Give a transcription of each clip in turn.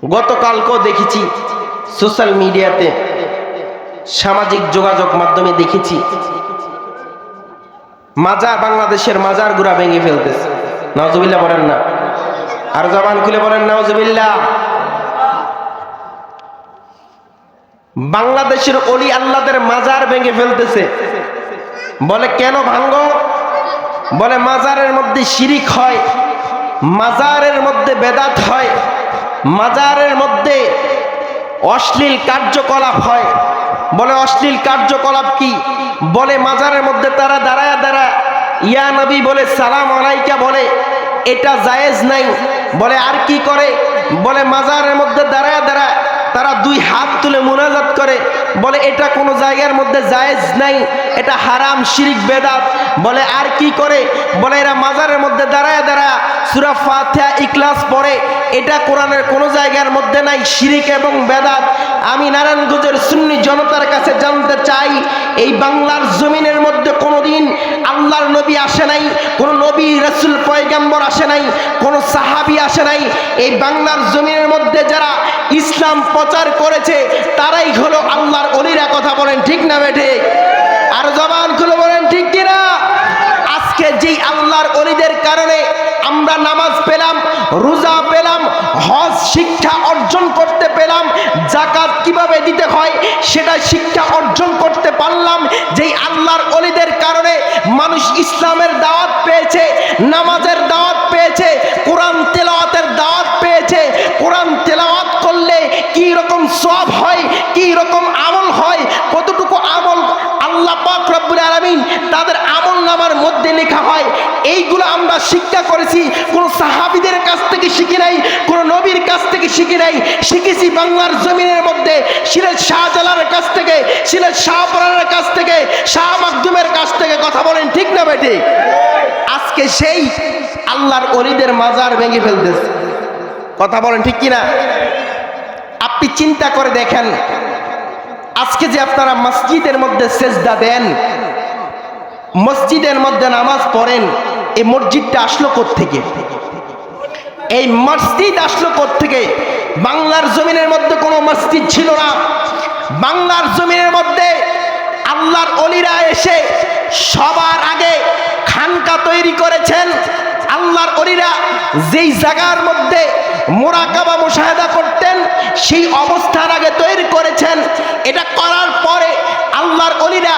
গতকালকেও দেখেছি সোশ্যাল মিডিয়াতে, সামাজিক যোগাযোগ মাধ্যমে দেখেছি মাজার, বাংলাদেশের মাজার গুড়া ভেঙে ফেলতেছে। নাউজুবিল্লাহ বলেন না, আর জবান খুলে বলেন নাউজুবিল্লাহ। বাংলাদেশের অলি আল্লাহদের মাজার ভেঙে ফেলতেছে। বলে কেন ভাঙো? বলে মাজারের মধ্যে শিরিক হয়, মাজারের মধ্যে বেদাত হয়, মাজারের মধ্যে অশ্লীল কার্যকলাপ হয়। বলে অশ্লীল কার্যকলাপ কি? বলে মাজারের মধ্যে তারা দাঁড়ায় দাঁড়ায় ইয়া নবী বলে, সালাম আলাইকা বলে, এটা জায়েজ নাই। বলে আর কি করে? বলে মাজারের মধ্যে দাঁড়ায় দাঁড়ায় তারা দুই হাত তুলে মুনাজাত করে। বলে এটা কোনো জায়গার মধ্যে জায়েজ নাই, এটা হারাম, শিরিক, বেদাত। বলে আর কি করে? বলে এরা মাজারের মধ্যে দাঁড়ায় দাঁড়ায় সূরা ফাতিহা, ইখলাস পড়ে, এটা কোরআনের কোনো জায়গার মধ্যে নাই, শিরিক এবং বেদাত। আমি নারায়ণগঞ্জের সুন্নি জনতার কাছে জানতে চাই, এই বাংলার জমিনের মধ্যে কোনোদিন আল্লাহর নবী আসে নাই, কোন নবী রাসূল পয়গম্বর আসে নাই, কোন সাহাবী আসে নাই। এই বাংলার জমিনের মধ্যে যারা ইসলাম প্রচার করেছে তারাই হলো আল্লাহর ওলিরা। কথা বলেন ঠিক না বেঠে? আর জবান খুলে বলেন ঠিক কিনা? আজকে যেই আল্লাহর ওলিদের কারণে আমরা নামাজ পেলাম, রোজা পেলাম, হজ শিক্ষা অর্জন করতে পেলাম, যাকাত কিভাবে দিতে হয় সেটা শিক্ষা অর্জন করতে পারলাম। যেই আল্লাহর ওলিদের কারণে মানুষ ইসলামের দাওয়াত পেয়েছে, নামাজের দাওয়াত পেয়েছে, কোরআন তেলাওয়াতের দাওয়াত পেয়েছে। কোরআন তেলাওয়াত করলে কি রকম সওয়াব হয়, কি রকম আমল হয়, কতটুকু আমল আল্লাহ পাক রব্বুল আলামিন তাদের আমল নামার মধ্যে লেখা হয়, এইগুলো আমরা শিক্ষা করেছি। কোন সাহাবীদের কাছ থেকে শিখি নাই, কোন নবীর কাছ থেকে শিখি নাই, শিখেছি বাংলার জমিনের মধ্যে সিরাজ শাহজালালের কাছ থেকে, সিরাজ শাহপরানের কাছ থেকে, শাহ মাকদুমের কাছ থেকে। কথা বলেন ঠিক না বেটি? আজকে সেই আল্লাহর ওলিদের মাজার ভেঙে ফেলতেছে। কথা বলেন ঠিক কিনা? আপনি চিন্তা করে দেখেন, আজকে যে আপনারা মসজিদের মধ্যে সেজদা দেন, মসজিদের মধ্যে নামাজ পড়েন, এই মসজিদটা আসলো কোত্থেকে? এই মসজিদ আসলো কোত্থেকে? বাংলার জমিনের মধ্যে কোনো মসজিদ ছিল না। বাংলার জমিনের মধ্যে আল্লাহর ওলিরা এসে সবার আগে খানকা তৈরি করেছেন। আল্লাহর ওলিরা যেই জায়গার মধ্যে মুরাকাবা মুশাহাদা করতেন সেই অবস্থার আগে তৈরি করেছেন। এটা করার পরে আল্লাহর ওলিরা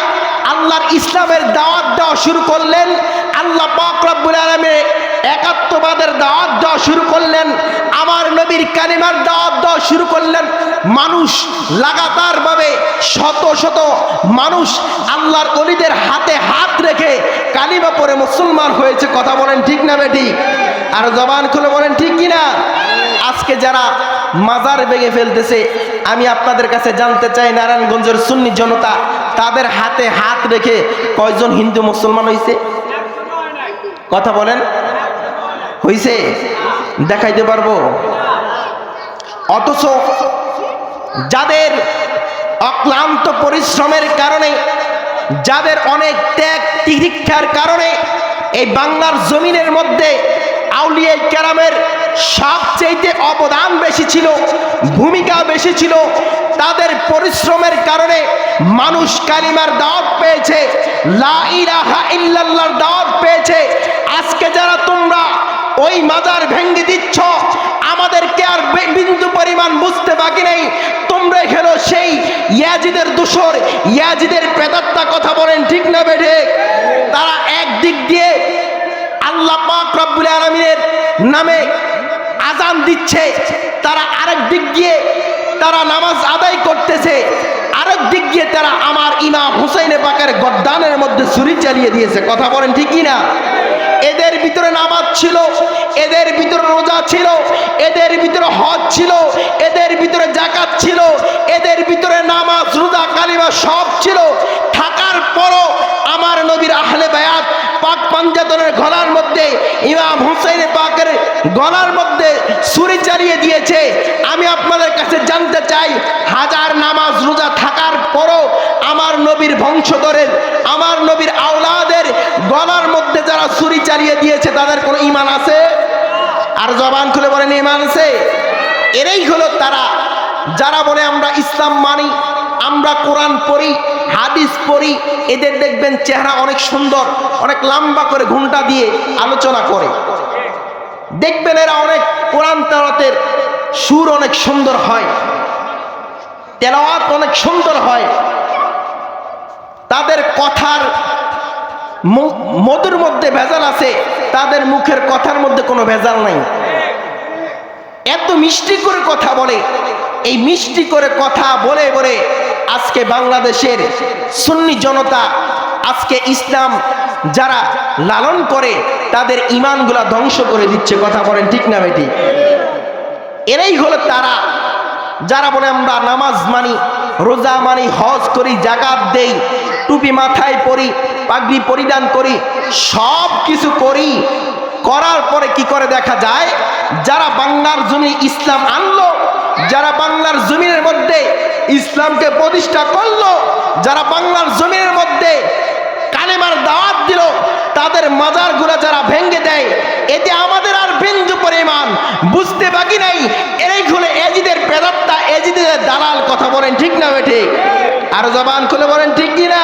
আল্লাহর ইসলামের দাওয়াত দেওয়া শুরু করলেন। আল্লাহ পাক রব্বুল আলামিন একাত্মবাদের দাওয়াত দেওয়া শুরু করলেন, আমার নবীর কালিমার দাওয়াত দেওয়া শুরু করলেন। মানুষ লাগাতার ভাবে শত শত মানুষ আল্লাহর ওলিদের হাতে হাত রেখে কালিমা পড়ে মুসলমান হয়েছে। কথা বলেন ঠিক না বেটি? আর জবান খুলে বলেন ঠিক কিনা? আজকে যারা মাজার ভেঙে ফেলতেছে, আমি আপনাদের কাছে জানতে চাই, নারায়ণগঞ্জের সুন্নি জনতা তাদের হাতে হাত রেখে কয়জন হিন্দু মুসলমান হয়েছে? কথা বলেন, হয়েছে? দেখাইতে পারবো? অথচ যাদের অক্লান্ত পরিশ্রমের কারণে, যাদের অনেক ত্যাগ তিতিক্ষার কারণে এই বাংলার জমিনের মধ্যে আউলিয়া কেরামের সবচেয়ে অবদান বেশি ছিল, ভূমিকা বেশি ছিল, তাদের পরিশ্রমের কারণে মানুষ কালিমার দাওয়াত পেয়েছে, লা ইলাহা ইল্লাল্লাহর দাওয়াত পেয়েছে। আজকে যারা তোমরা ওই মাজার ভেঙে দিচ্ছ, আমাদেরকে আর বিন্দু পরিমাণ বুঝতে বাকি নেই। তোমরা হলো সেই ইয়াজিদের দোসর, ইয়াজিদের প্রেতাত্মা। কথা বলেন ঠিক না বেঠে? তারা একদিক দিয়ে আল্লাহ পাক রব্বুল আলামিনের নামে আজান দিচ্ছে, তারা আরেক দিক দিয়ে তারা নামাজ আদায় করতেছে, আরেক দিক দিয়ে তারা আমার ইমাম হুসাইন পাকের গদ্দানের মধ্যে ছুরি চালিয়ে দিয়েছে। কথা বলেন ঠিক কিনা? এদের ভিতরে নামাজ ছিল, এদের ভিতরে রোজা ছিল, এদের ভিতরে হজ ছিল, এদের ভিতরে যাকাত ছিল, এদের ভিতরে নামাজ, রোজা, কালিমা সব ছিল। থাকার পরও আমার নবীর আহলে বায়াত পাক পাঞ্জাতনের গলার মধ্যে, ইমাম হুসাইন পাকের গলার মধ্যে ছুরি চালিয়ে দিয়েছে। আমি আপনাদের কাছে জানতে চাই, হাজার নামাজ রোজা থাকার পরও আমার নবীর বংশধরের, আমার নবীর আওলাদের গলার মধ্যে যারা ছুরি চালিয়ে দিয়েছে তাদের কোনো ঈমান আছে? আর জবান খুলে বলেন ঈমান আছে? এরাই হলো তারা যারা বলে আমরা ইসলাম মানি, আমরা কোরআন পড়ি, হাদিস পড়ি। এদের দেখবেন চেহারা অনেক সুন্দর, অনেক লম্বা করে ঘুমটা দিয়ে আলোচনা করে। দেখবেন এরা অনেক কোরআন তেলাওয়াতের সুর অনেক সুন্দর হয়, তেলাওয়াত অনেক সুন্দর হয়, তাদের কথার মধুর মধ্যে ভেজাল আছে, তাদের মুখের কথার মধ্যে কোনো ভেজাল নাই। এত মিষ্টি করে কথা বলে। এই মিষ্টি করে কথা বলে বলে আজকে বাংলাদেশের সুন্নি জনতা, আজকে ইসলাম যারা লালন করে তাদের ঈমানগুলা ধ্বংস করে দিচ্ছে। কথা বলেন ঠিক না বেটি? এরাই হলো তারা যারা বলে আমরা নামাজ মানি, রোজা মানি, হজ করি, জাকাত দেই, টুপি মাথায় পরি, পাগড়ি পরিধান করি, সব কিছু করি। করার পরে কি করে দেখা যায়, যারা বাংলার জমি ইসলাম আনলো, যারা বাংলার জমিনের মধ্যে ইসলামকে প্রতিষ্ঠা করলো, যারা বাংলার জমিনের মধ্যে কালেমার দাওয়াত দিল, তাদের মাজারগুলো যারা ভেঙে দেয়, এতে আমাদের আর বিন্দু পরিমাণ বুঝতে বাকি নাই। এরাই হলো এজিদের প্রেতাত্মা, এজিদের দালাল। কথা বলেন ঠিক না ঠিক? আর জবান খুলে বলেন ঠিক কি না?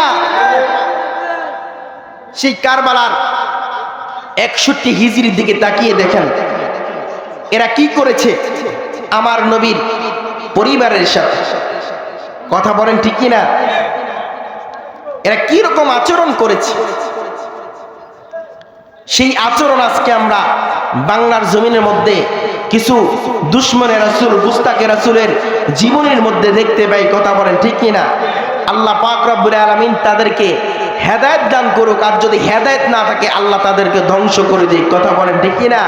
সেই কারবালার 61 হিজরির দিকে তাকিয়ে দেখেন এরা কি করেছে আমার নবীর পরিবারের সাথে। কথা বলেন ঠিক কি না? এরা কি রকম আচরণ করেছে, সেই আচরণ আজকে আমরা বাংলার জমিনের মধ্যে কিছু দুশমনে রাসূল, গুস্তাখে রাসূলের জীবনের মধ্যে দেখতে পাই। কথা বলেন ঠিক কি না? আল্লাহ পাক রব্বুল আলামিন তাদেরকে হেদায়েত দান করুক, আর যদি হেদায়েত না থাকে আল্লাহ তাদেরকে ধ্বংস করে দিক। কথা বলেন ঠিক কি না?